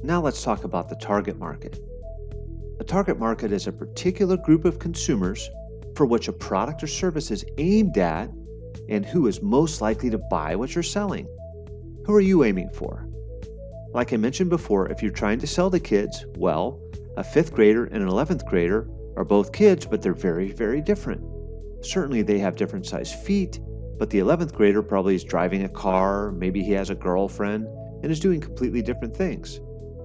Now let's talk about the target market. A target market is a particular group of consumers for which a product or service is aimed at and who is most likely to buy what you're selling. Who are you aiming for? Like I mentioned before, if you're trying to sell to kids, well, a 5th grader and an 11th grader are both kids, but they're very, very different. Certainly they have different sized feet, but the 11th grader probably is driving a car, maybe he has a girlfriend, and is doing completely different things.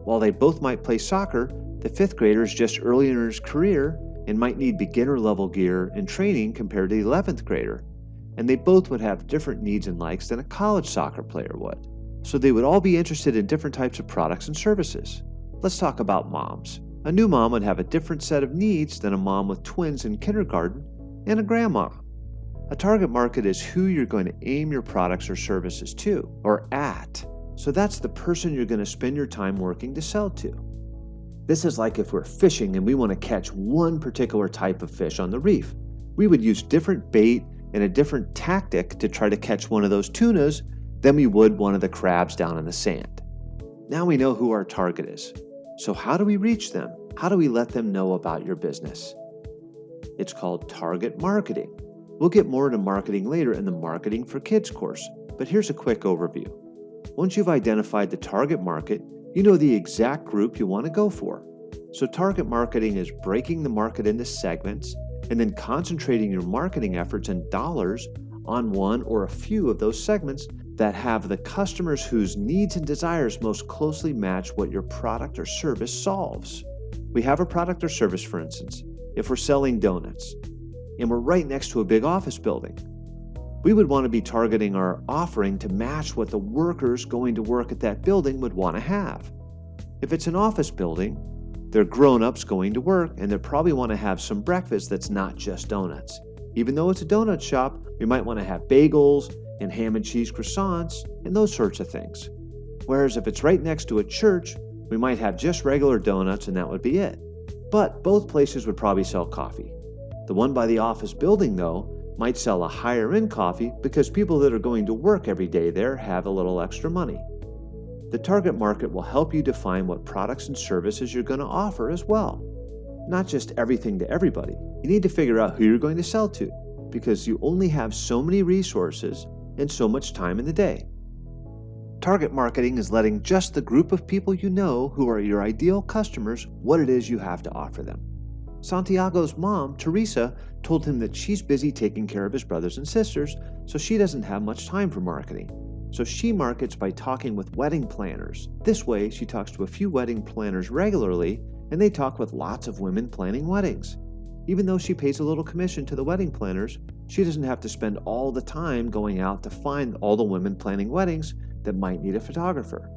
While they both might play soccer, the 5th grader is just early in his career and might need beginner level gear and training compared to the 11th grader. And they both would have different needs and likes than a college soccer player would. So they would all be interested in different types of products and services. Let's talk about moms. A new mom would have a different set of needs than a mom with twins in kindergarten and a grandma. A target market is who you're going to aim your products or services to, or at. So that's the person you're going to spend your time working to sell to. This is like if we're fishing and we want to catch one particular type of fish on the reef. We would use different bait and a different tactic to try to catch one of those tunas than we would one of the crabs down in the sand. Now we know who our target is. So how do we reach them? How do we let them know about your business? It's called target marketing. We'll get more into marketing later in the Marketing for Kids course, but here's a quick overview. Once you've identified the target market, you know the exact group you want to go for. So target marketing is breaking the market into segments and then concentrating your marketing efforts and dollars on one or a few of those segments that have the customers whose needs and desires most closely match what your product or service solves. We have a product or service, for instance, if we're selling donuts and we're right next to a big office building. We would want to be targeting our offering to match what the workers going to work at that building would want to have. If it's an office building, they're grown-ups going to work and they probably want to have some breakfast that's not just donuts. Even though it's a donut shop, we might want to have bagels and ham and cheese croissants and those sorts of things. Whereas if it's right next to a church, we might have just regular donuts and that would be it. But both places would probably sell coffee. The one by the office building, though, might sell a higher end coffee because people that are going to work every day there have a little extra money. The target market will help you define what products and services you're going to offer as well. Not just everything to everybody. You need to figure out who you're going to sell to because you only have so many resources and so much time in the day. Target marketing is letting just the group of people you know who are your ideal customers what it is you have to offer them. Santiago's mom, Teresa, told him that she's busy taking care of his brothers and sisters, so she doesn't have much time for marketing. So she markets by talking with wedding planners. This way, she talks to a few wedding planners regularly, and they talk with lots of women planning weddings. Even though she pays a little commission to the wedding planners, she doesn't have to spend all the time going out to find all the women planning weddings that might need a photographer.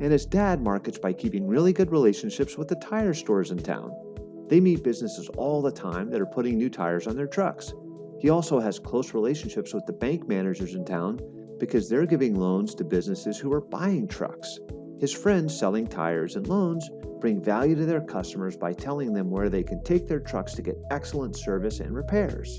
And his dad markets by keeping really good relationships with the tire stores in town. They meet businesses all the time that are putting new tires on their trucks. He also has close relationships with the bank managers in town because they're giving loans to businesses who are buying trucks. His friends selling tires and loans bring value to their customers by telling them where they can take their trucks to get excellent service and repairs.